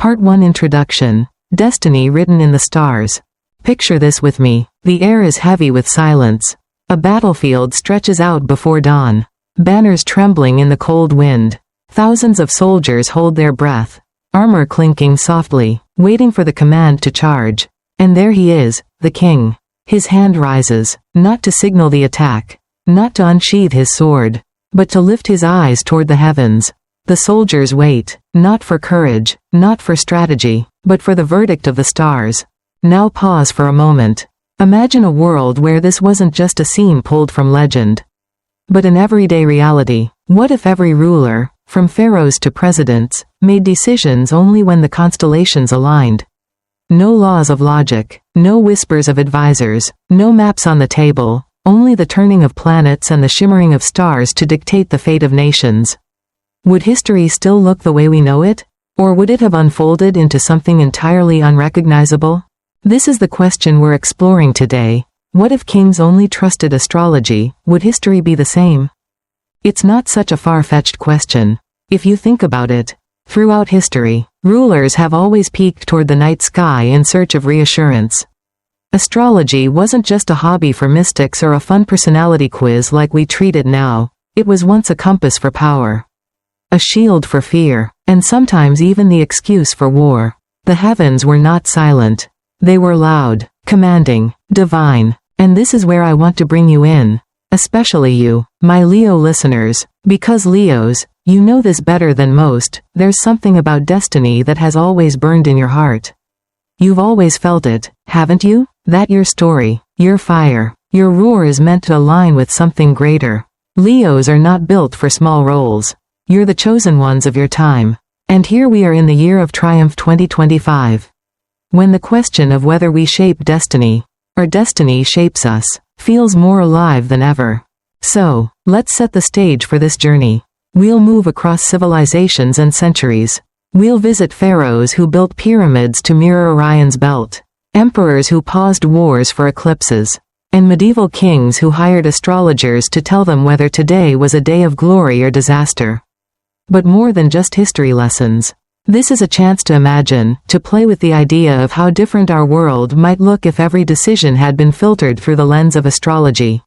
Part 1 Introduction. Destiny written in the stars. Picture this with me. The air is heavy with silence. A battlefield stretches out before dawn. Banners trembling in the cold wind. Thousands of soldiers hold their breath. Armor clinking softly, waiting for the command to charge. And there he is, the king. His hand rises, not to signal the attack, not to unsheathe his sword, but to lift his eyes toward the heavens. The soldiers wait, not for courage, not for strategy, but for the verdict of the stars. Now pause for a moment. Imagine a world where this wasn't just a scene pulled from legend, but an everyday reality. What if every ruler, from pharaohs to presidents, made decisions only when the constellations aligned? No laws of logic, no whispers of advisors, no maps on the table, only the turning of planets and the shimmering of stars to dictate the fate of nations. Would history still look the way we know it? Or would it have unfolded into something entirely unrecognizable? This is the question we're exploring today. What if kings only trusted astrology? Would history be the same? It's not such a far-fetched question. If you think about it, throughout history, rulers have always peeked toward the night sky in search of reassurance. Astrology wasn't just a hobby for mystics or a fun personality quiz like we treat it now. It was once a compass for power, a shield for fear, and sometimes even the excuse for war. The heavens were not silent. They were loud, commanding, divine. And this is where I want to bring you in. Especially you, my Leo listeners, because Leos, you know this better than most. There's something about destiny that has always burned in your heart. You've always felt it, haven't you? That your story, your fire, your roar is meant to align with something greater. Leos are not built for small roles. You're the chosen ones of your time. And here we are in the year of triumph 2025. When the question of whether we shape destiny, or destiny shapes us, feels more alive than ever. So, let's set the stage for this journey. We'll move across civilizations and centuries. We'll visit pharaohs who built pyramids to mirror Orion's belt, emperors who paused wars for eclipses, and medieval kings who hired astrologers to tell them whether today was a day of glory or disaster. But more than just history lessons. This is a chance to imagine, to play with the idea of how different our world might look if every decision had been filtered through the lens of astrology.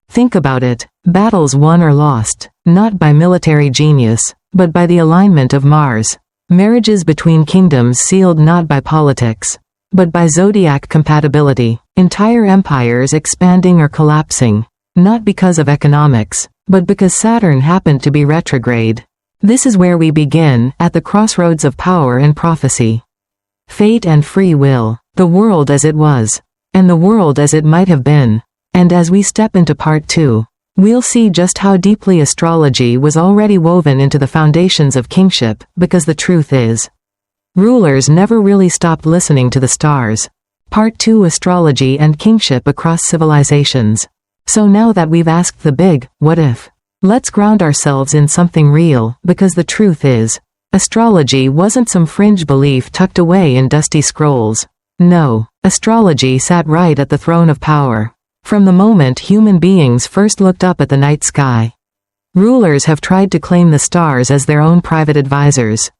Think about it. Battles won or lost, not by military genius, but by the alignment of Mars. Marriages between kingdoms sealed not by politics, but by zodiac compatibility. Entire empires expanding or collapsing, not because of economics, but because Saturn happened to be retrograde. This is where we begin, at the crossroads of power and prophecy. Fate and free will, the world as it was, and the world as it might have been. And as we step into part 2, we'll see just how deeply astrology was already woven into the foundations of kingship, because the truth is, rulers never really stopped listening to the stars. Part 2 Astrology and Kingship Across Civilizations. So now that we've asked the big, what if? Let's ground ourselves in something real, because the truth is, astrology wasn't some fringe belief tucked away in dusty scrolls. No, astrology sat right at the throne of power. From the moment human beings first looked up at the night sky, rulers have tried to claim the stars as their own private advisors.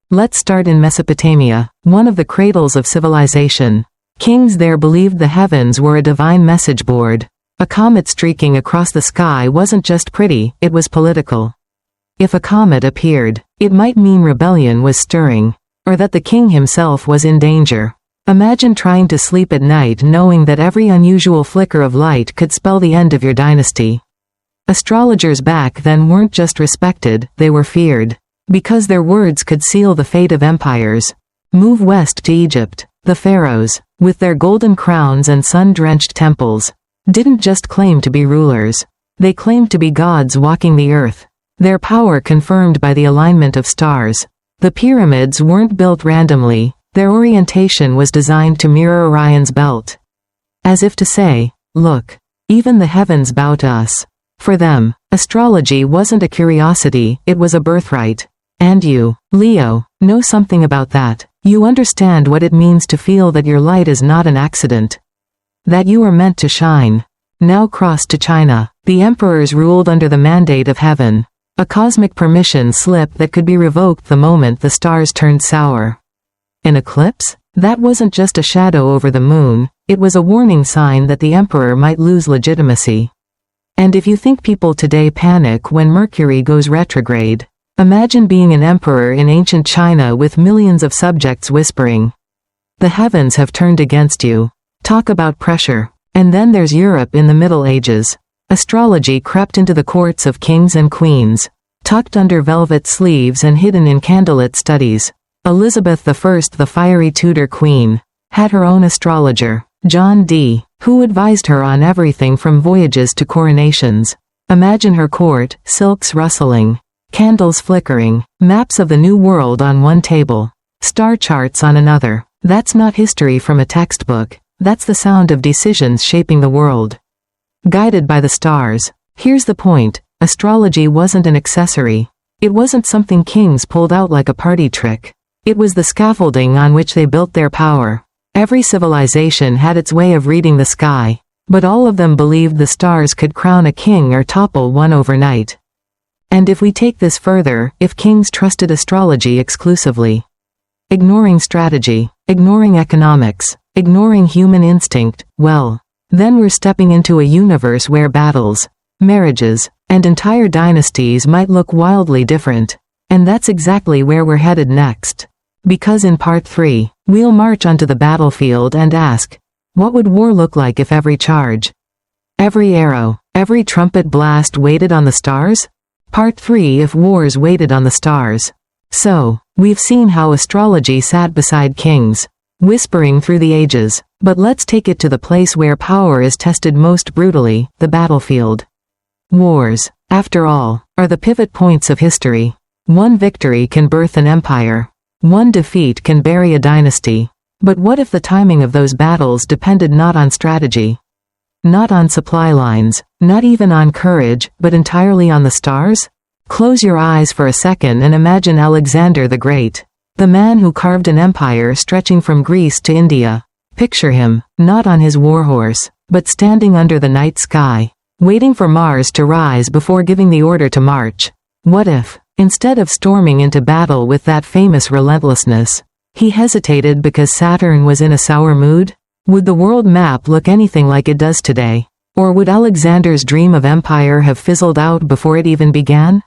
Let's start in Mesopotamia, one of the cradles of civilization. Kings there believed the heavens were a divine message board. A comet streaking across the sky wasn't just pretty, it was political. If a comet appeared, it might mean rebellion was stirring, or that the king himself was in danger. Imagine trying to sleep at night knowing that every unusual flicker of light could spell the end of your dynasty. Astrologers back then weren't just respected, they were feared, because their words could seal the fate of empires. Move west to Egypt. The pharaohs, with their golden crowns and sun-drenched temples, didn't just claim to be rulers. They claimed to be gods walking the earth. Their power confirmed by the alignment of stars. The pyramids weren't built randomly. Their orientation was designed to mirror Orion's belt. As if to say, look, even the heavens bow to us. For them, astrology wasn't a curiosity, it was a birthright. And you, Leo, know something about that. You understand what it means to feel that your light is not an accident. That you are meant to shine. Now cross to China. The emperors ruled under the mandate of heaven. A cosmic permission slip that could be revoked the moment the stars turned sour. An eclipse? That wasn't just a shadow over the moon, it was a warning sign that the emperor might lose legitimacy. And if you think people today panic when Mercury goes retrograde, imagine being an emperor in ancient China with millions of subjects whispering, "The heavens have turned against you." Talk about pressure. And then there's Europe in the Middle Ages. Astrology crept into the courts of kings and queens, tucked under velvet sleeves and hidden in candlelit studies. Elizabeth I, the fiery Tudor queen, had her own astrologer, John Dee, who advised her on everything from voyages to coronations. Imagine her court, silks rustling, candles flickering, maps of the New World on one table, star charts on another. That's not history from a textbook, that's the sound of decisions shaping the world. Guided by the stars. Here's the point, astrology wasn't an accessory. It wasn't something kings pulled out like a party trick. It was the scaffolding on which they built their power. Every civilization had its way of reading the sky, but all of them believed the stars could crown a king or topple one overnight. And if we take this further, if kings trusted astrology exclusively, ignoring strategy, ignoring economics, ignoring human instinct, well, then we're stepping into a universe where battles, marriages, and entire dynasties might look wildly different. And that's exactly where we're headed next. Because in part 3, we'll march onto the battlefield and ask, what would war look like if every charge, every arrow, every trumpet blast waited on the stars? Part 3, if wars waited on the stars. So, we've seen how astrology sat beside kings, whispering through the ages, but let's take it to the place where power is tested most brutally, the battlefield. Wars, after all, are the pivot points of history. One victory can birth an empire. One defeat can bury a dynasty. But what if the timing of those battles depended not on strategy, not on supply lines, not even on courage, but entirely on the stars? Close your eyes for a second and imagine Alexander the Great, the man who carved an empire stretching from Greece to India. Picture him, not on his warhorse, but standing under the night sky, waiting for Mars to rise before giving the order to march. What if, instead of storming into battle with that famous relentlessness, he hesitated because Saturn was in a sour mood? Would the world map look anything like it does today? Or would Alexander's dream of empire have fizzled out before it even began?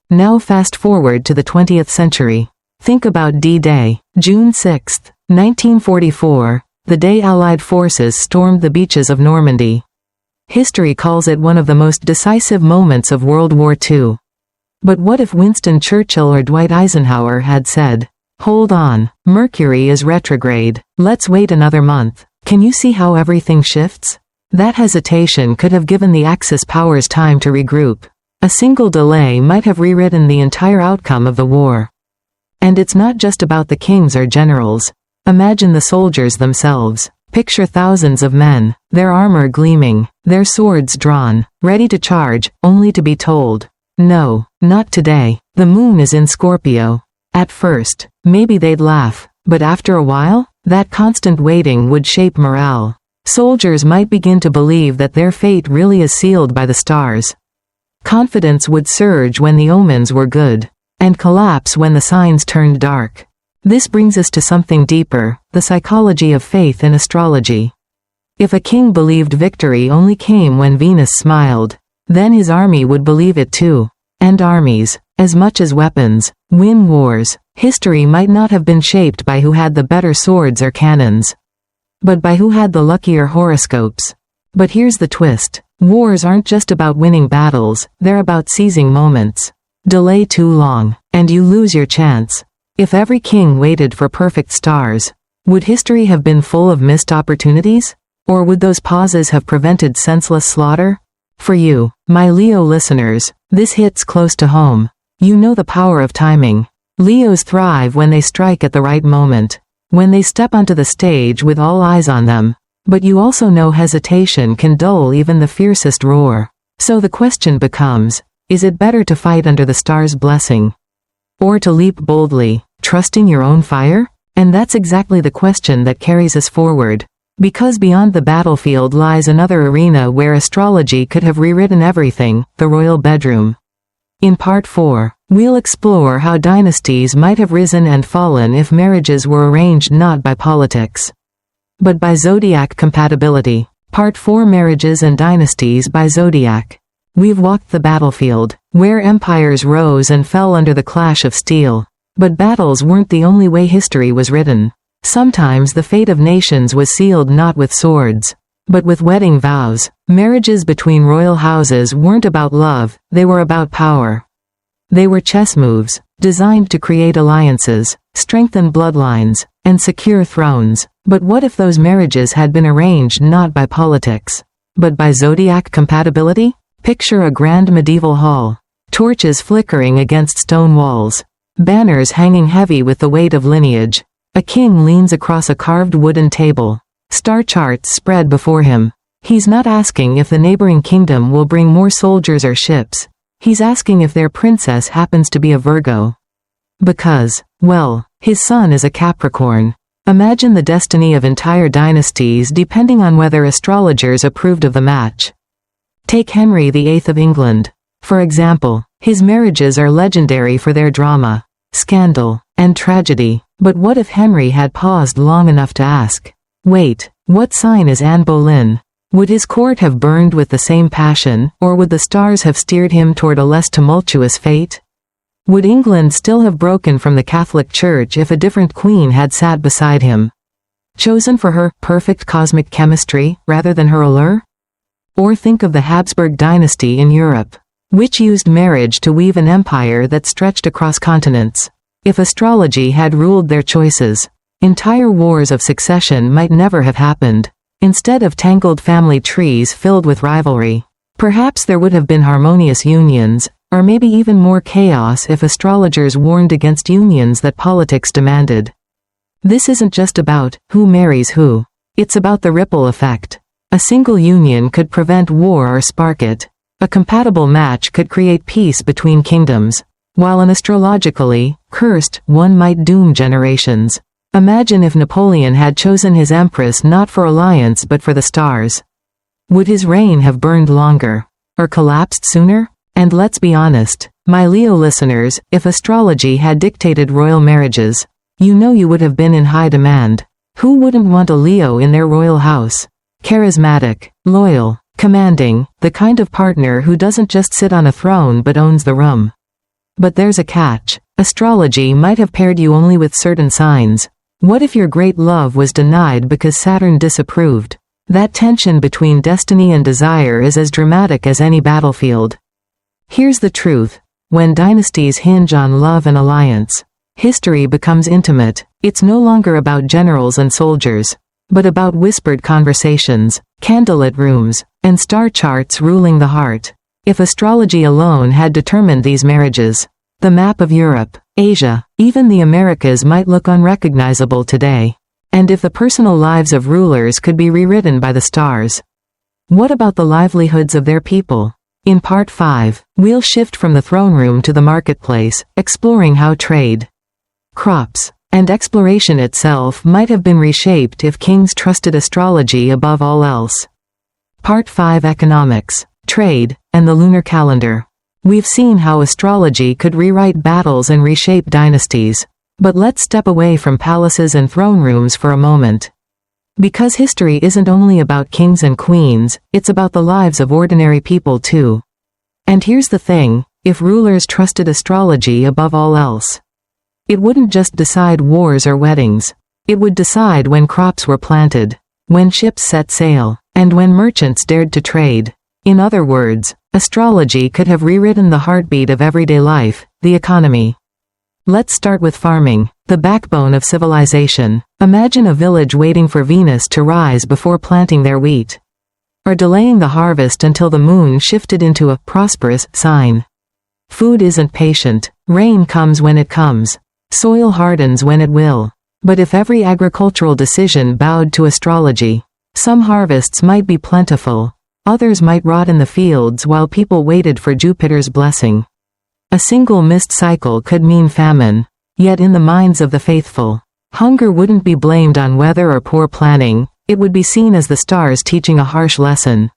Now fast forward to the 20th century. Think about D-Day, June 6, 1944, the day Allied forces stormed the beaches of Normandy. History calls it one of the most decisive moments of World War II. But what if Winston Churchill or Dwight Eisenhower had said, "Hold on, Mercury is retrograde, let's wait another month"? Can you see how everything shifts? That hesitation could have given the Axis powers time to regroup. A single delay might have rewritten the entire outcome of the war. And it's not just about the kings or generals. Imagine the soldiers themselves. Picture thousands of men, their armor gleaming, their swords drawn, ready to charge, only to be told, "No, not today. The moon is in Scorpio." At first, maybe they'd laugh, but after a while, that constant waiting would shape morale. Soldiers might begin to believe that their fate really is sealed by the stars. Confidence would surge when the omens were good, and collapse when the signs turned dark. This brings us to something deeper, the psychology of faith in astrology. If a king believed victory only came when Venus smiled, then his army would believe it too. And armies, as much as weapons, win wars. History might not have been shaped by who had the better swords or cannons, but by who had the luckier horoscopes. But here's the twist. Wars aren't just about winning battles, they're about seizing moments. Delay too long, and you lose your chance. If every king waited for perfect stars, would history have been full of missed opportunities? Or would those pauses have prevented senseless slaughter? For you, my Leo listeners, this hits close to home. You know the power of timing. Leos thrive when they strike at the right moment, when they step onto the stage with all eyes on them. But you also know hesitation can dull even the fiercest roar. So the question becomes, is it better to fight under the stars' blessing, or to leap boldly, trusting your own fire? And that's exactly the question that carries us forward. Because beyond the battlefield lies another arena where astrology could have rewritten everything, the royal bedroom. In Part 4, we'll explore how dynasties might have risen and fallen if marriages were arranged not by politics, but by zodiac compatibility. Part 4, Marriages and Dynasties by Zodiac. We've walked the battlefield, where empires rose and fell under the clash of steel. But battles weren't the only way history was written. Sometimes the fate of nations was sealed not with swords, but with wedding vows. Marriages between royal houses weren't about love, they were about power. They were chess moves, designed to create alliances, strengthen bloodlines, and secure thrones. But what if those marriages had been arranged not by politics, but by zodiac compatibility? Picture a grand medieval hall. Torches flickering against stone walls. Banners hanging heavy with the weight of lineage. A king leans across a carved wooden table. Star charts spread before him. He's not asking if the neighboring kingdom will bring more soldiers or ships. He's asking if their princess happens to be a Virgo. Because, well, his sun is a Capricorn. Imagine the destiny of entire dynasties depending on whether astrologers approved of the match. Take Henry VIII of England. For example, his marriages are legendary for their drama, scandal, and tragedy. But what if Henry had paused long enough to ask, wait, what sign is Anne Boleyn? Would his court have burned with the same passion, or would the stars have steered him toward a less tumultuous fate? Would England still have broken from the Catholic Church if a different queen had sat beside him, chosen for her perfect cosmic chemistry rather than her allure? Or think of the Habsburg dynasty in Europe, which used marriage to weave an empire that stretched across continents. If astrology had ruled their choices, entire wars of succession might never have happened. Instead of tangled family trees filled with rivalry, perhaps there would have been harmonious unions, or maybe even more chaos if astrologers warned against unions that politics demanded. This isn't just about who marries who. It's about the ripple effect. A single union could prevent war or spark it. A compatible match could create peace between kingdoms, while an astrologically cursed one might doom generations. Imagine if Napoleon had chosen his empress not for alliance but for the stars. Would his reign have burned longer, or collapsed sooner? And let's be honest, my Leo listeners, if astrology had dictated royal marriages, you know you would have been in high demand. Who wouldn't want a Leo in their royal house? Charismatic, loyal, commanding, the kind of partner who doesn't just sit on a throne but owns the room. But there's a catch. Astrology might have paired you only with certain signs. What if your great love was denied because Saturn disapproved? That tension between destiny and desire is as dramatic as any battlefield. Here's the truth. When dynasties hinge on love and alliance, history becomes intimate. It's no longer about generals and soldiers, but about whispered conversations, candlelit rooms, and star charts ruling the heart. If astrology alone had determined these marriages, the map of Europe, Asia, even the Americas might look unrecognizable today. And if the personal lives of rulers could be rewritten by the stars, what about the livelihoods of their people? In Part 5, we'll shift from the throne room to the marketplace, exploring how trade, crops, and exploration itself might have been reshaped if kings trusted astrology above all else. Part 5, Economics, Trade, and the Lunar Calendar. We've seen how astrology could rewrite battles and reshape dynasties. But let's step away from palaces and throne rooms for a moment. Because history isn't only about kings and queens, it's about the lives of ordinary people too. And here's the thing, if rulers trusted astrology above all else, it wouldn't just decide wars or weddings. It would decide when crops were planted, when ships set sail, and when merchants dared to trade. In other words, astrology could have rewritten the heartbeat of everyday life, the economy. Let's start with farming, the backbone of civilization. Imagine a village waiting for Venus to rise before planting their wheat, or delaying the harvest until the moon shifted into a prosperous sign. Food isn't patient. Rain comes when it comes. Soil hardens when it will. But if every agricultural decision bowed to astrology, some harvests might be plentiful, others might rot in the fields while people waited for Jupiter's blessing. A single missed cycle could mean famine. Yet in the minds of the faithful, hunger wouldn't be blamed on weather or poor planning, it would be seen as the stars teaching a harsh lesson.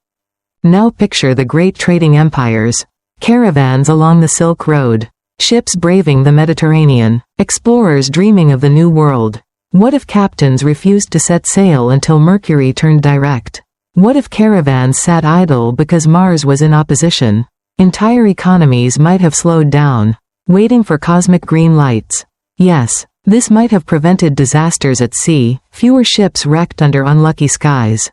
Now picture the great trading empires. Caravans along the Silk Road. Ships braving the Mediterranean. Explorers dreaming of the New World. What if captains refused to set sail until Mercury turned direct? What if caravans sat idle because Mars was in opposition? Entire economies might have slowed down, waiting for cosmic green lights. Yes, this might have prevented disasters at sea, fewer ships wrecked under unlucky skies.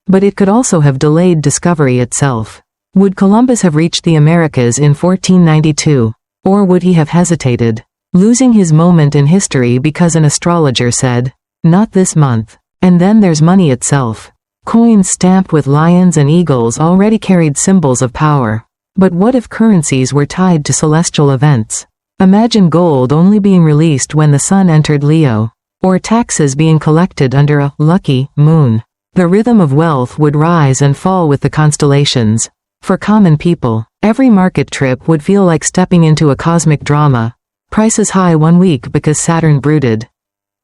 But it could also have delayed discovery itself. Would Columbus have reached the Americas in 1492? Or would he have hesitated, losing his moment in history because an astrologer said, "Not this month"? And then there's money itself. Coins stamped with lions and eagles already carried symbols of power. But what if currencies were tied to celestial events? Imagine gold only being released when the sun entered Leo, or taxes being collected under a lucky moon. The rhythm of wealth would rise and fall with the constellations. For common people, every market trip would feel like stepping into a cosmic drama. Prices high one week because Saturn brooded,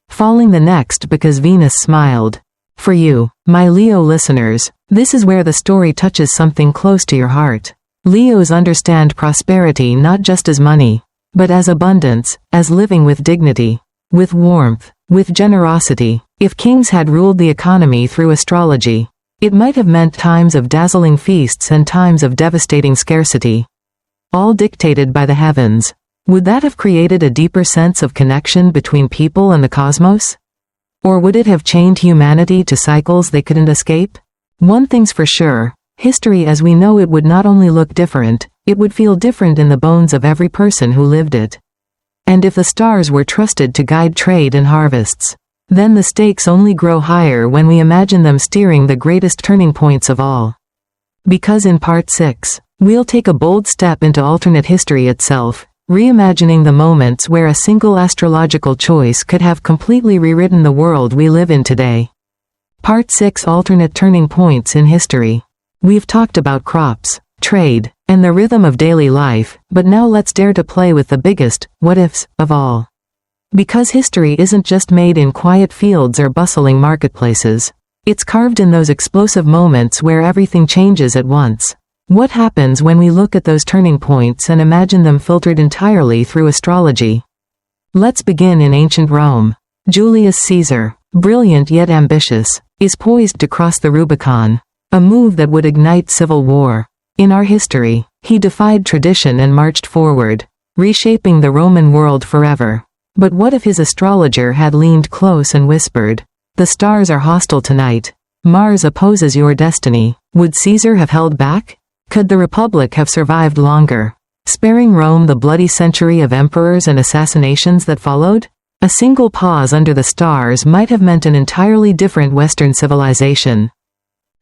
falling the next because Venus smiled. For you, my Leo listeners, this is where the story touches something close to your heart. Leos understand prosperity not just as money, but as abundance, as living with dignity, with warmth, with generosity. If kings had ruled the economy through astrology, it might have meant times of dazzling feasts and times of devastating scarcity, all dictated by the heavens. Would that have created a deeper sense of connection between people and the cosmos? Or would it have chained humanity to cycles they couldn't escape? One thing's for sure. History as we know it would not only look different, it would feel different in the bones of every person who lived it. And if the stars were trusted to guide trade and harvests, then the stakes only grow higher when we imagine them steering the greatest turning points of all. Because in Part 6, we'll take a bold step into alternate history itself, reimagining the moments where a single astrological choice could have completely rewritten the world we live in today. Part 6: Alternate Turning Points in History. We've talked about crops, trade, and the rhythm of daily life, but now let's dare to play with the biggest what-ifs of all. Because history isn't just made in quiet fields or bustling marketplaces. It's carved in those explosive moments where everything changes at once. What happens when we look at those turning points and imagine them filtered entirely through astrology? Let's begin in ancient Rome. Julius Caesar, brilliant yet ambitious, is poised to cross the Rubicon. A move that would ignite civil war. In our history, he defied tradition and marched forward, reshaping the Roman world forever. But what if his astrologer had leaned close and whispered, "The stars are hostile tonight. Mars opposes your destiny"? Would Caesar have held back? Could the Republic have survived longer, sparing Rome the bloody century of emperors and assassinations that followed? A single pause under the stars might have meant an entirely different Western civilization.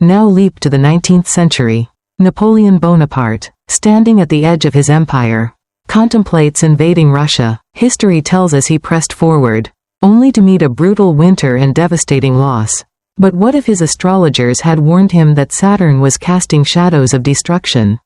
Now leap to the 19th century. Napoleon Bonaparte, standing at the edge of his empire, contemplates invading Russia. History tells us he pressed forward, only to meet a brutal winter and devastating loss. But what if his astrologers had warned him that Saturn was casting shadows of destruction?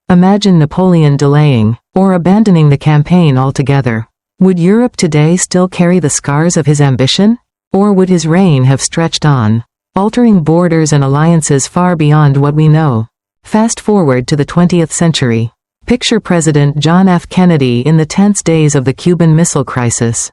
Imagine Napoleon delaying, or abandoning the campaign altogether. Would Europe today still carry the scars of his ambition? Or would his reign have stretched on, altering borders and alliances far beyond what we know? Fast forward to the 20th century. Picture President John F. Kennedy in the tense days of the Cuban Missile Crisis.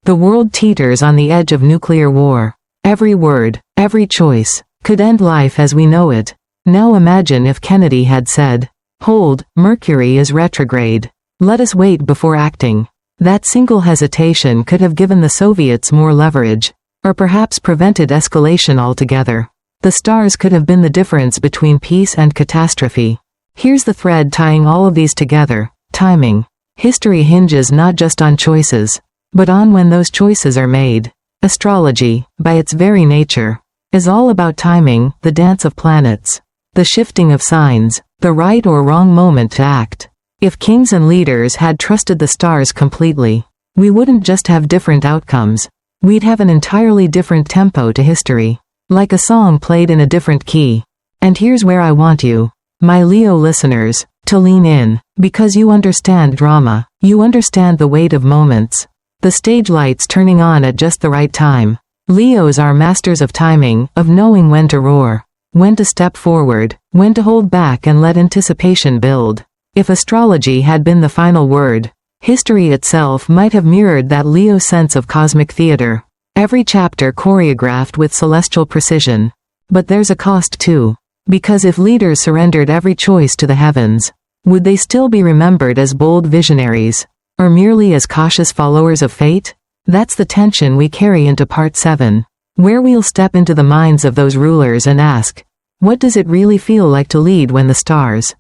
The world teeters on the edge of nuclear war. Every word, every choice, could end life as we know it. Now imagine if Kennedy had said, "Hold, Mercury is retrograde. Let us wait before acting." That single hesitation could have given the Soviets more leverage, or perhaps prevented escalation altogether. The stars could have been the difference between peace and catastrophe. Here's the thread tying all of these together: timing. History hinges not just on choices, but on when those choices are made. Astrology, by its very nature, is all about timing, the dance of planets, the shifting of signs, the right or wrong moment to act. If kings and leaders had trusted the stars completely, we wouldn't just have different outcomes, we'd have an entirely different tempo to history. Like a song played in a different key. And here's where I want you, my Leo listeners, to lean in, because you understand drama, you understand the weight of moments. The stage lights turning on at just the right time. Leos are masters of timing, of knowing when to roar, when to step forward, when to hold back and let anticipation build. If astrology had been the final word, history itself might have mirrored that Leo sense of cosmic theater. Every chapter choreographed with celestial precision. But there's a cost too. Because if leaders surrendered every choice to the heavens, would they still be remembered as bold visionaries, or merely as cautious followers of fate? That's the tension we carry into Part 7, where we'll step into the minds of those rulers and ask, what does it really feel like to lead when the stars,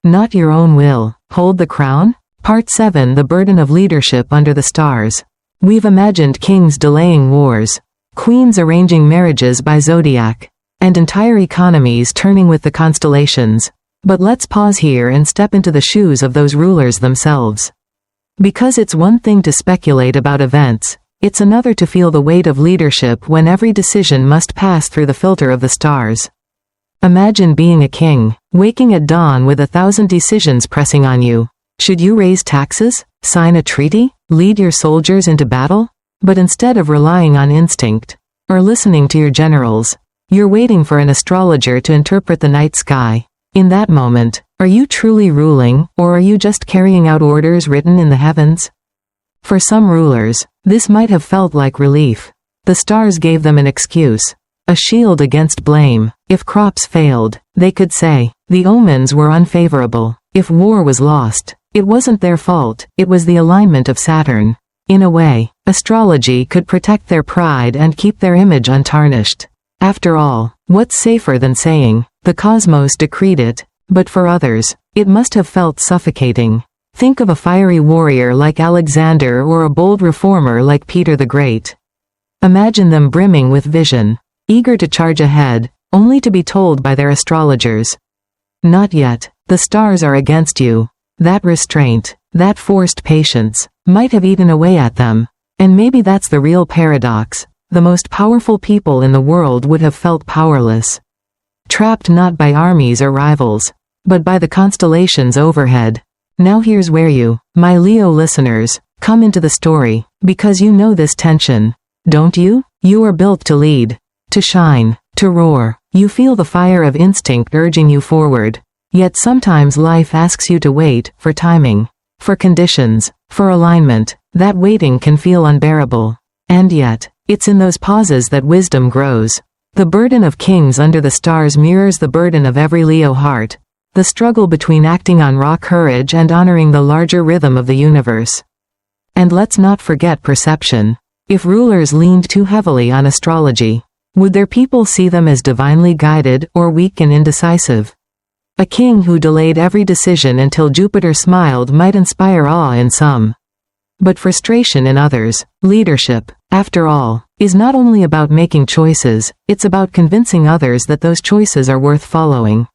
not your own will, hold the crown? Part 7, The Burden of Leadership Under the Stars. We've imagined kings delaying wars, queens arranging marriages by zodiac, and entire economies turning with the constellations. But let's pause here and step into the shoes of those rulers themselves. Because it's one thing to speculate about events, it's another to feel the weight of leadership when every decision must pass through the filter of the stars. Imagine being a king, waking at dawn with 1,000 decisions pressing on you. Should you raise taxes, sign a treaty, lead your soldiers into battle? But instead of relying on instinct, or listening to your generals, you're waiting for an astrologer to interpret the night sky. In that moment, are you truly ruling, or are you just carrying out orders written in the heavens? For some rulers, this might have felt like relief. The stars gave them an excuse, a shield against blame. If crops failed, they could say, the omens were unfavorable. If war was lost, it wasn't their fault, it was the alignment of Saturn. In a way, astrology could protect their pride and keep their image untarnished. After all, what's safer than saying, the cosmos decreed it? But for others, it must have felt suffocating. Think of a fiery warrior like Alexander or a bold reformer like Peter the Great. Imagine them brimming with vision, eager to charge ahead, only to be told by their astrologers, not yet, the stars are against you. That restraint, that forced patience, might have eaten away at them. And maybe that's the real paradox. The most powerful people in the world would have felt powerless. Trapped not by armies or rivals, but by the constellations overhead. Now here's where you, my Leo listeners, come into the story, because you know this tension, don't you? You are built to lead, to shine, to roar. You feel the fire of instinct urging you forward. Yet sometimes life asks you to wait, for timing, for conditions, for alignment. That waiting can feel unbearable. And yet, it's in those pauses that wisdom grows. The burden of kings under the stars mirrors the burden of every Leo heart. The struggle between acting on raw courage and honoring the larger rhythm of the universe. And let's not forget perception. If rulers leaned too heavily on astrology, would their people see them as divinely guided or weak and indecisive? A king who delayed every decision until Jupiter smiled might inspire awe in some, but frustration in others. Leadership, after all, is not only about making choices, it's about convincing others that those choices are worth following.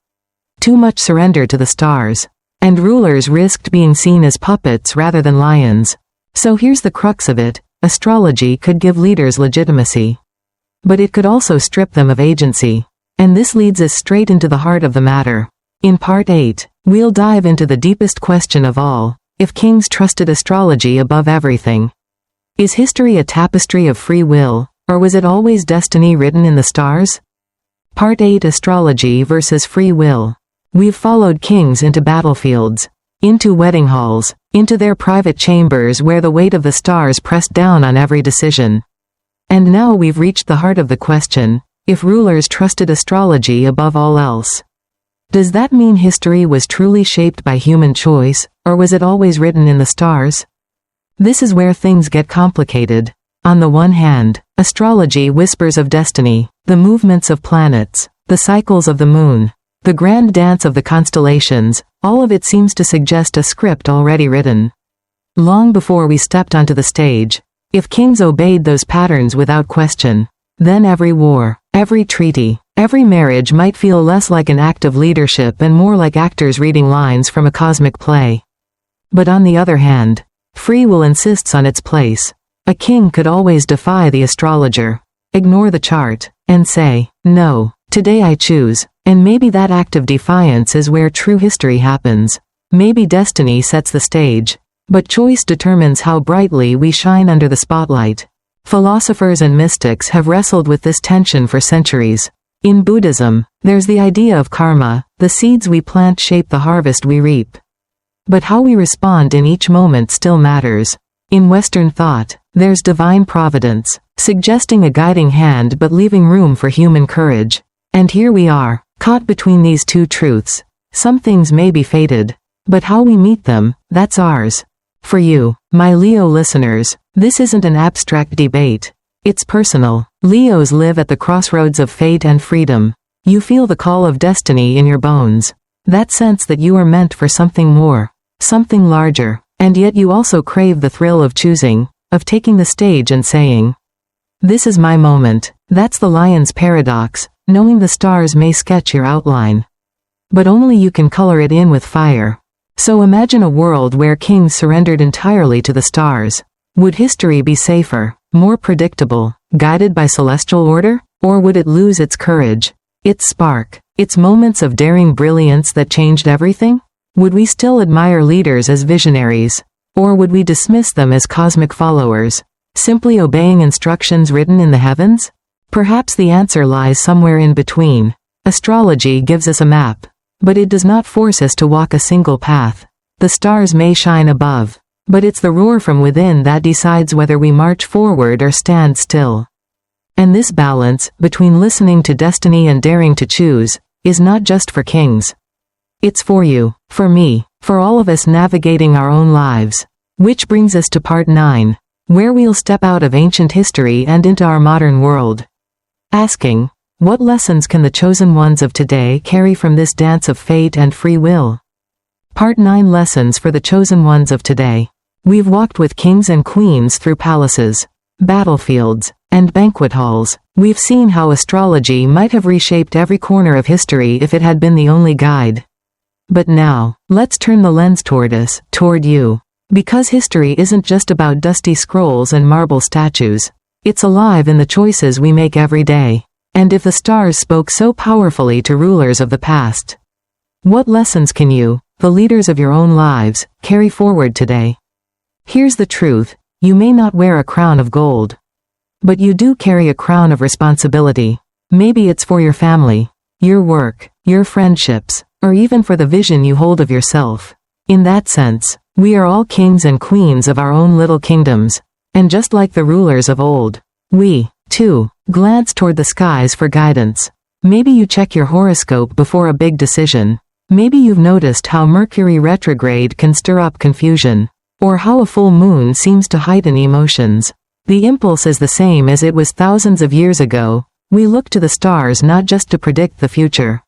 Too much surrender to the stars, and rulers risked being seen as puppets rather than lions. So here's the crux of it, astrology could give leaders legitimacy. But it could also strip them of agency. And this leads us straight into the heart of the matter. In Part 8, we'll dive into the deepest question of all, if kings trusted astrology above everything. Is history a tapestry of free will, or was it always destiny written in the stars? Part 8, Astrology versus Free Will. We've followed kings into battlefields, into wedding halls, into their private chambers where the weight of the stars pressed down on every decision. And now we've reached the heart of the question, if rulers trusted astrology above all else. Does that mean history was truly shaped by human choice, or was it always written in the stars? This is where things get complicated. On the one hand, astrology whispers of destiny, the movements of planets, the cycles of the moon, the grand dance of the constellations. All of it seems to suggest a script already written, long before we stepped onto the stage. If kings obeyed those patterns without question, then every war, every treaty, every marriage might feel less like an act of leadership and more like actors reading lines from a cosmic play. But on the other hand, free will insists on its place. A king could always defy the astrologer, ignore the chart, and say, no, today I choose. And maybe that act of defiance is where true history happens. Maybe destiny sets the stage, but choice determines how brightly we shine under the spotlight. Philosophers and mystics have wrestled with this tension for centuries. In Buddhism, there's the idea of karma, the seeds we plant shape the harvest we reap. But how we respond in each moment still matters. In Western thought, there's divine providence, suggesting a guiding hand but leaving room for human courage. And here we are, caught between these two truths. Some things may be fated, but how we meet them, that's ours. For you, my Leo listeners, this isn't an abstract debate. It's personal. Leos live at the crossroads of fate and freedom. You feel the call of destiny in your bones. That sense that you are meant for something more, something larger, and yet you also crave the thrill of choosing, of taking the stage and saying, "This is my moment." That's the lion's paradox, knowing the stars may sketch your outline, but only you can color it in with fire. So imagine a world where kings surrendered entirely to the stars. Would history be safer, more predictable, guided by celestial order? Or would it lose its courage, its spark, its moments of daring brilliance that changed everything? Would we still admire leaders as visionaries? Or would we dismiss them as cosmic followers, simply obeying instructions written in the heavens? Perhaps the answer lies somewhere in between. Astrology gives us a map, but it does not force us to walk a single path. The stars may shine above, but it's the roar from within that decides whether we march forward or stand still. And this balance, between listening to destiny and daring to choose, is not just for kings. It's for you, for me, for all of us navigating our own lives. Which brings us to part 9, where we'll step out of ancient history and into our modern world. Asking, what lessons can the chosen ones of today carry from this dance of fate and free will? Part 9, Lessons for the chosen ones of today. We've walked with kings and queens through palaces, battlefields, and banquet halls. We've seen how astrology might have reshaped every corner of history if it had been the only guide. But now, let's turn the lens toward us, toward you. Because history isn't just about dusty scrolls and marble statues. It's alive in the choices we make every day. And if the stars spoke so powerfully to rulers of the past, what lessons can you, the leaders of your own lives, carry forward today? Here's the truth: you may not wear a crown of gold, but you do carry a crown of responsibility. Maybe it's for your family, your work, your friendships, or even for the vision you hold of yourself. In that sense, we are all kings and queens of our own little kingdoms. And just like the rulers of old, we, too, glance toward the skies for guidance. Maybe you check your horoscope before a big decision. Maybe you've noticed how Mercury retrograde can stir up confusion, or how a full moon seems to heighten emotions. The impulse is the same as it was thousands of years ago. We look to the stars not just to predict the future,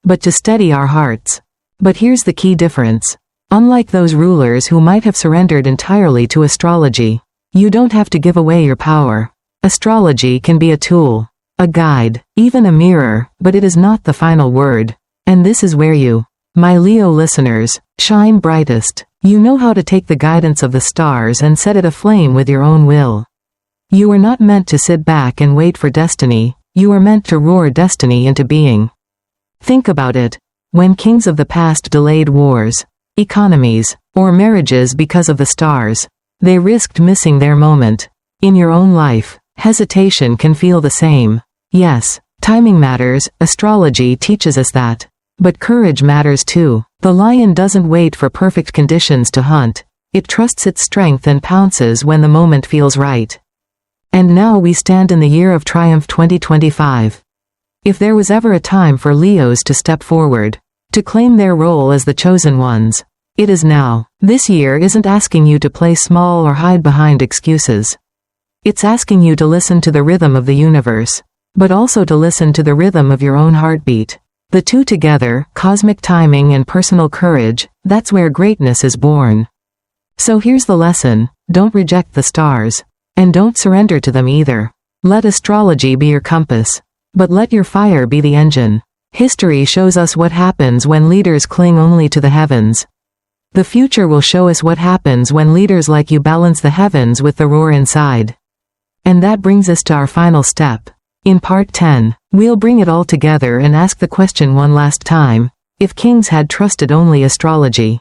but to steady our hearts. But here's the key difference. Unlike those rulers who might have surrendered entirely to astrology, you don't have to give away your power. Astrology can be a tool, a guide, even a mirror, but it is not the final word. And this is where you, my Leo listeners, shine brightest. You know how to take the guidance of the stars and set it aflame with your own will. You are not meant to sit back and wait for destiny. You are meant to roar destiny into being. Think about it. When kings of the past delayed wars, economies, or marriages because of the stars, they risked missing their moment. In your own life, hesitation can feel the same. Yes, timing matters, astrology teaches us that. But courage matters too. The lion doesn't wait for perfect conditions to hunt. It trusts its strength and pounces when the moment feels right. And now we stand in the year of triumph 2025. If there was ever a time for Leos to step forward, to claim their role as the chosen ones, it is now. This year isn't asking you to play small or hide behind excuses. It's asking you to listen to the rhythm of the universe, but also to listen to the rhythm of your own heartbeat. The two together, cosmic timing and personal courage, that's where greatness is born. So here's the lesson: don't reject the stars. And don't surrender to them either. Let astrology be your compass, but let your fire be the engine. History shows us what happens when leaders cling only to the heavens. The future will show us what happens when leaders like you balance the heavens with the roar inside. And that brings us to our final step. In part 10, we'll bring it all together and ask the question one last time: if kings had trusted only astrology,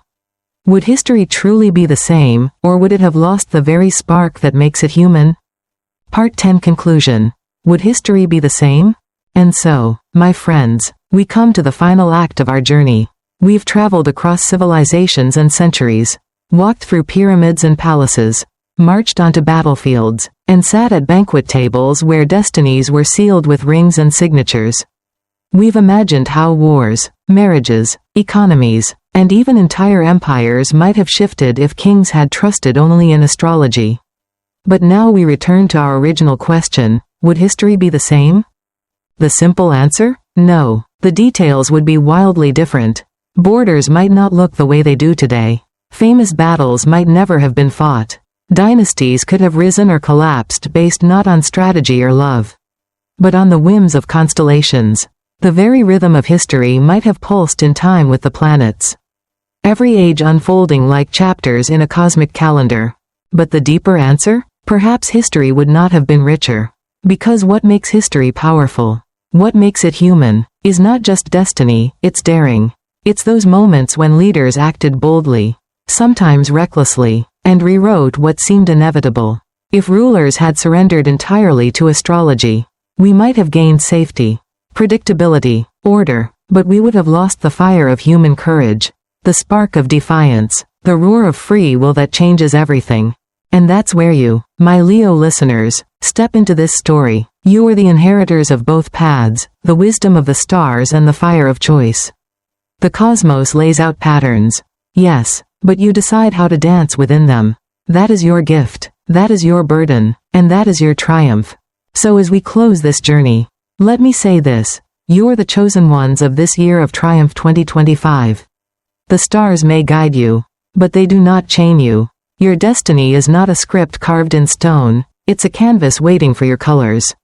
would history truly be the same, or would it have lost the very spark that makes it human? Part 10, Conclusion. Would history be the same? And so, my friends, we come to the final act of our journey. We've traveled across civilizations and centuries, walked through pyramids and palaces, marched onto battlefields, and sat at banquet tables where destinies were sealed with rings and signatures. We've imagined how wars, marriages, economies, and even entire empires might have shifted if kings had trusted only in astrology. But now we return to our original question, would history be the same? The simple answer? No. The details would be wildly different. Borders might not look the way they do today. Famous battles might never have been fought. Dynasties could have risen or collapsed based not on strategy or love, but on the whims of constellations. The very rhythm of history might have pulsed in time with the planets. Every age unfolding like chapters in a cosmic calendar. But the deeper answer? Perhaps history would not have been richer. Because what makes history powerful, what makes it human, is not just destiny, it's daring. It's those moments when leaders acted boldly, sometimes recklessly, and rewrote what seemed inevitable. If rulers had surrendered entirely to astrology, we might have gained safety, predictability, order, but we would have lost the fire of human courage, the spark of defiance, the roar of free will that changes everything. And that's where you, my Leo listeners, step into this story. You are the inheritors of both paths, the wisdom of the stars and the fire of choice. The cosmos lays out patterns. Yes, but you decide how to dance within them. That is your gift, that is your burden, and that is your triumph. So as we close this journey, let me say this, you are the chosen ones of this year of triumph 2025. The stars may guide you, but they do not chain you. Your destiny is not a script carved in stone, it's a canvas waiting for your colors.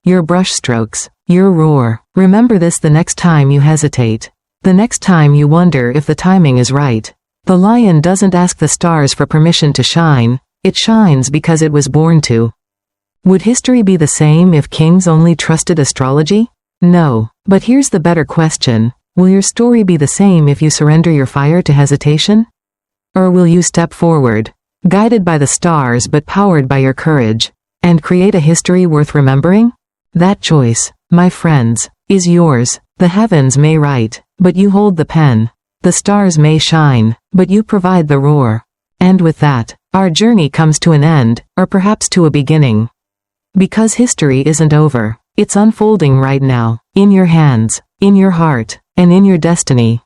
Your brushstrokes, your roar. Remember this the next time you hesitate. The next time you wonder if the timing is right. The lion doesn't ask the stars for permission to shine, it shines because it was born to. Would history be the same if kings only trusted astrology? No. But here's the better question. Will your story be the same if you surrender your fire to hesitation? Or will you step forward, guided by the stars but powered by your courage, and create a history worth remembering? That choice, my friends, is yours. The heavens may write, but you hold the pen. The stars may shine, but you provide the roar. And with that, our journey comes to an end, or perhaps to a beginning. Because history isn't over, it's unfolding right now, in your hands, in your heart, and in your destiny.